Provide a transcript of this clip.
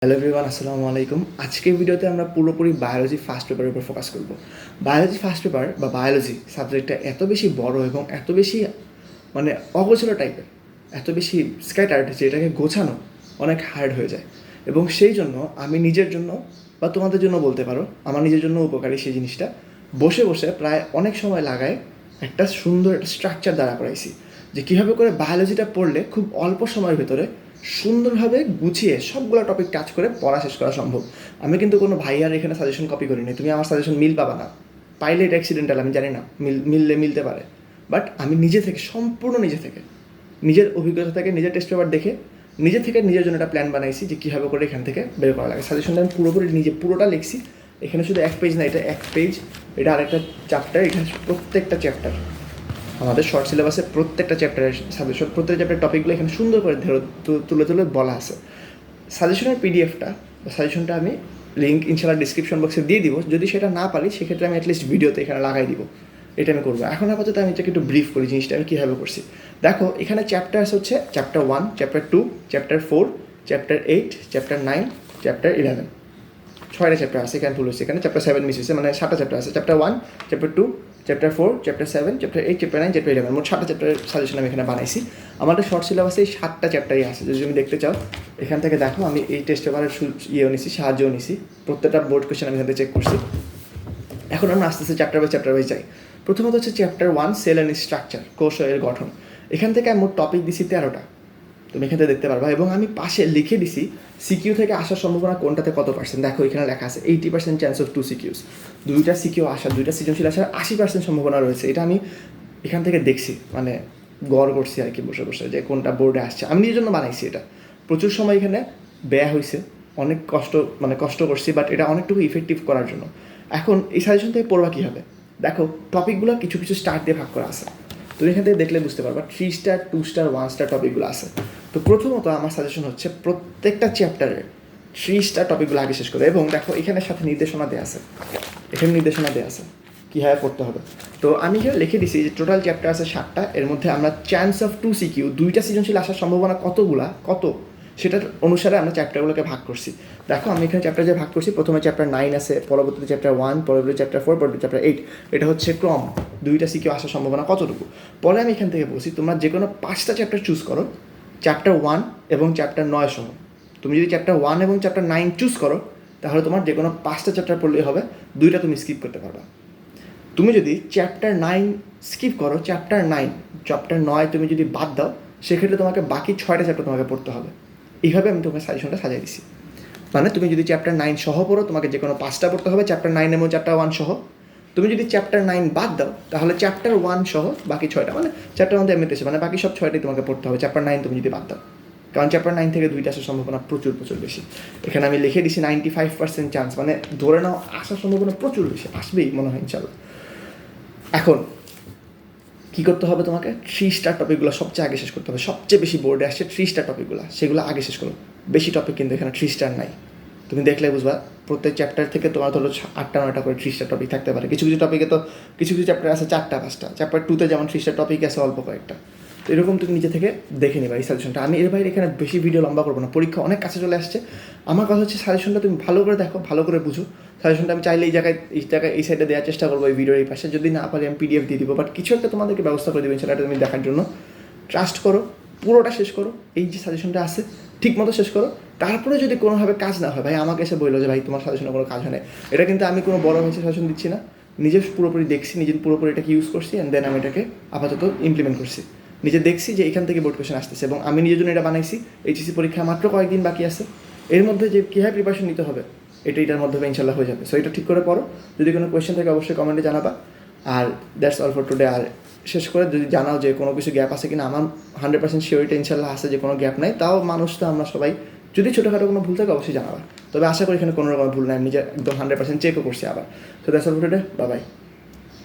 Hello everyone, আসসালামু আলাইকুম। আজকের ভিডিওতে আমরা পুরোপুরি বায়োলজি ফার্স্ট পেপারের উপর ফোকাস করব। বায়োলজি ফার্স্ট পেপার বা বায়োলজি সাবজেক্টটা এত বেশি বড় এবং এত বেশি অগোছালো টাইপের, এত বেশি স্ক্যাটার্ড যে এটাকে গোছানো অনেক হার্ড হয়ে যায়। এবং সেই জন্য আমি নিজের জন্য বা তোমাদের জন্য বলতে পারো, আমার নিজের জন্য উপকারী সেই জিনিসটা বসে বসে প্রায় অনেক সময় লাগায় একটা সুন্দর একটা স্ট্রাকচার দ্বারা করাইছি যে কীভাবে করে বায়োলজিটা পড়লে খুব অল্প সময়ের ভেতরে সুন্দরভাবে গুছিয়ে সবগুলো টপিক টাচ করে পড়া শেষ করা সম্ভব। আমি কিন্তু কোনো ভাইয়ার এখানে সাজেশন কপি করিনি, তুমি আমার সাজেশন মিল পাবা না, পাইলে এটা অ্যাক্সিডেন্টাল, আমি জানি না, মিলতে পারে। বাট আমি নিজে থেকে, সম্পূর্ণ নিজে থেকে, নিজের অভিজ্ঞতা থেকে, নিজের টেস্ট পেপার দেখে নিজে থেকে নিজের জন্য একটা প্ল্যান বানাইছি যে কীভাবে করে এখান থেকে বের করা লাগে। সাজেশনটা আমি পুরোপুরি নিজে পুরোটা লিখছি। এখানে শুধু এক পেজ না, এটা এক পেজ, এটা আরেকটা চ্যাপ্টার, এখানে প্রত্যেকটা চ্যাপ্টার আমাদের শর্ট সিলেবাসে প্রত্যেকটা চ্যাপ্টারের সাজেশন, প্রত্যেকটা চ্যাপ্টারের টপিকগুলো এখানে সুন্দর করে তুলে তুলে বলা আছে। সাজেশনের পিডিএফটা বা সাজেশনটা আমি লিঙ্ক ইনশাআল্লাহ ডিসক্রিপশন বক্সে দিয়ে দিব। যদি সেটা না পারি সেক্ষেত্রে আমি অ্যাটলিস্ট ভিডিওতে এখানে লাগাই দিব, এটা আমি করবো। এখন আপাতত আমি এটাকে একটু ব্রিফ করি জিনিসটা আমি কীভাবে করছি। দেখো এখানে চ্যাপ্টার্স হচ্ছে chapter 1, chapter 2, chapter 4, chapter 8, chapter 9, chapter 11, 6টা চ্যাপ্টার আছে। এখানে ভুল হচ্ছে, এখানে চ্যাপ্টার 7 মিস হয়েছে, মানে 7টা চ্যাপ্টার আছে। Chapter 1, chapter 2, chapter 4, chapter 7, chapter 8, chapter 9, chapter 11, মোট 7টা চ্যাপ্টারের সাজেশন আমি এখানে বানাইছি। আমাদের শর্ট সিলেবাসে এই 7টা চ্যাপ্টারই আছে। যদি তুমি দেখতে চাও এখান থেকে দেখো, আমি এই টেস্ট পেপারের নিছি, সাহায্যও নিছি, প্রত্যেকটা বোর্ড কোয়েশ্চেন আমি এখান থেকে চেক করছি। এখন আমরা আস্তে আস্তে চ্যাপ্টার বাই যাই। প্রথমত হচ্ছে চ্যাপ্টার 1, সেল অ্যান্ড স্ট্রাকচার, কোষ এর গঠন। এখান থেকে আমি মোট টপিক দিছি 13টা, তুমি এখান থেকে দেখতে পারবা। এবং আমি পাশে লিখে দিছি সিকিউ থেকে আসার সম্ভাবনা কোনটাতে কত পার্সেন্ট। দেখো এখানে লেখা আছে 80% চান্স অফ 2 সিকিউস, 2টা সিকিউ আসার, 2টা সৃজনশীল আসার 80% সম্ভাবনা রয়েছে। এটা আমি এখান থেকে দেখছি, গড় করছি আর কি, বসে বসে যে কোনটা বোর্ডে আসছে। আমি নিজের জন্য বানাইছি এটা, প্রচুর সময় এখানে ব্যয় হয়েছে, অনেক কষ্ট করছি, বাট এটা অনেকটুকু ইফেক্টিভ করার জন্য। এখন এই সাজেশন থেকে পড়বা কী হবে, দেখো টপিকগুলো কিছু কিছু স্টার দিয়ে ভাগ করা আছে। তুমি এখান থেকে দেখলে বুঝতে পারবা 3 স্টার, 2 স্টার, 1 স্টার টপিকগুলো আছে। তো প্রথমত আমার সাজেশন হচ্ছে প্রত্যেকটা চ্যাপ্টারের 3 স্টার টপিকগুলো আগে শেষ করে। এবং দেখো এখানে সাথে নির্দেশনা দেওয়া আছে, কীভাবে পড়তে হবে। তো আমি এখানে লিখে দিছি যে টোটাল চ্যাপ্টার আছে 7টা, এর মধ্যে আমরা চান্স অফ 2 সিকিউ, 2টা সৃজনশীল আসার সম্ভাবনা কত সেটার অনুসারে আমরা চ্যাপ্টারগুলোকে ভাগ করছি। দেখো আমি এখানে চ্যাপ্টার যে ভাগ করছি, প্রথমে চ্যাপ্টার 9 আছে, পরবর্তীতে চ্যাপ্টার 1, পরবর্তী চ্যাপ্টার 4, পরবর্তী চ্যাপ্টার 8। এটা হচ্ছে ক্রম, 2টা সিকিউ আসার সম্ভাবনা কতটুকু। পরে আমি এখান থেকে বলছি তোমরা যে কোনো 5টা চ্যাপ্টার চুজ করো, চ্যাপ্টার 1 এবং চ্যাপ্টার 9 সহ। তুমি যদি চ্যাপ্টার 1 এবং চ্যাপ্টার 9 চুজ করো, তাহলে তোমার যে কোনো 5টা চ্যাপ্টার পড়লেই হবে, 2টা তুমি স্কিপ করতে পারবা। তুমি যদি চ্যাপ্টার 9 স্কিপ করো, চ্যাপ্টার 9 তুমি যদি বাদ দাও, সেক্ষেত্রে তোমাকে বাকি 6টা চ্যাপ্টার তোমাকে পড়তে হবে। এইভাবে আমি তোমাকে সাজেশনটা সাজিয়ে দিছি। তুমি যদি চ্যাপ্টার 9 সহ পড়ো, তোমাকে যে কোনো 5টা পড়তে হবে, চ্যাপ্টার 9 এবং চ্যাপ্টার 1 সহ। তুমি যদি চ্যাপ্টার 9 বাদ দাও, তাহলে চ্যাপ্টার 1 সহ বাকি 6টা, চ্যাপ্টার 1 এমনিতে বাকি সব 6টাই তোমাকে পড়তে হবে, চ্যাপ্টার 9 তুমি যদি বাদ দাও। কারণ চ্যাপ্টার 9 থেকে 2টা আসার সম্ভাবনা প্রচুর বেশি। এখানে আমি লিখে দিছি 95% চান্স, ধরে নাও আসার সম্ভাবনা প্রচুর বেশি, আসবেই মনে হয় ইনশাল্লাহ। এখন কী করতে হবে, তোমাকে 3 স্টার টপিকগুলো সবচেয়ে আগে শেষ করতে হবে। সবচেয়ে বেশি বোর্ডে আসছে 3 স্টার টপিকগুলো, সেগুলো আগে শেষ করো। বেশি টপিক কিন্তু এখানে 3 স্টার নাই, তুমি দেখলে বুঝবা। প্রত্যেক চ্যাপ্টার থেকে তোমার ধরো 8টা 9টা করে 3 স্টার টপিক থাকতে পারে। কিছু টপিকে তো কিছু চ্যাপ্টার আছে 4টা 5টা, চ্যাপ্টার 2তে যেমন 3 স্টার টপিক আছে অল্প কয়েকটা। তো এরকম তুমি নিজে থেকে দেখে নেবা এই সাজেশনটা। আমি এর বাইরে এখানে বেশি ভিডিও লম্বা করবো না, পরীক্ষা অনেক কাছে চলে আসছে। আমার কথা হচ্ছে সাজেশনটা তুমি ভালো করে দেখো, ভালো করে বুঝো। সাজেশনটা আমি চাইলে এই সাইডে দেওয়ার চেষ্টা করবো, এই ভিডিওর এই পাশে। যদি না পারি আমি পিডিএফ দিয়ে দিব, বাট কিছু একটা তোমাদেরকে ব্যবস্থা করে দেবেন সেটা তুমি দেখার জন্য। ট্রাস্ট করো, পুরোটা শেষ করো, এই যে সাজেশনটা আছে ঠিক মতো শেষ করো। তারপরে যদি কোনোভাবে কাজ না হয়, ভাই আমাকে এসে বললো যে ভাই তোমার সাজেশনে কোনো কাজ হয় না। এটা কিন্তু আমি কোনো বড় হয়েছে সাজেশন দিচ্ছি না, নিজে পুরোপুরি দেখছি, নিজের পুরোপুরি এটাকে ইউজ করছি, অ্যান্ড দেন আমি এটাকে আপাতত ইমপ্লিমেন্ট করছি। নিজে দেখছি যে এখান থেকে বোর্ড কোয়েশ্চেন আসতেছে, এবং আমি নিজের জন্য এটা বানাইছি। এইচএসসি পরীক্ষা মাত্র কয়েকদিন বাকি আছে, এর মধ্যে যে কীভাবে প্রিপারেশন নিতে হবে এটার মাধ্যমে ইনশাল্লাহ হয়ে যাবে। সো এটা ঠিক করে পড়ো। যদি কোনো কোয়েশ্চেন থাকে অবশ্যই কমেন্টে জানাবা। আর দ্যাটস অল ফর টুডে। আর শেষ করে যদি জানাও যে কোনো কিছু গ্যাপ আছে কিনা, আমার 100% শিওরিটি ইনশাল্লাহ আছে যে কোনো গ্যাপ নাই। তাও মানুষ তো আমরা সবাই, যদি ছোটোখাটো কোনো ভুল থাকে অবশ্যই জানাবা। তবে আশা করি এখানে কোনো রকম ভুল নাই, আমি নিজে একদম 100% চেকও করছি আবার। So that's all for today, bye bye.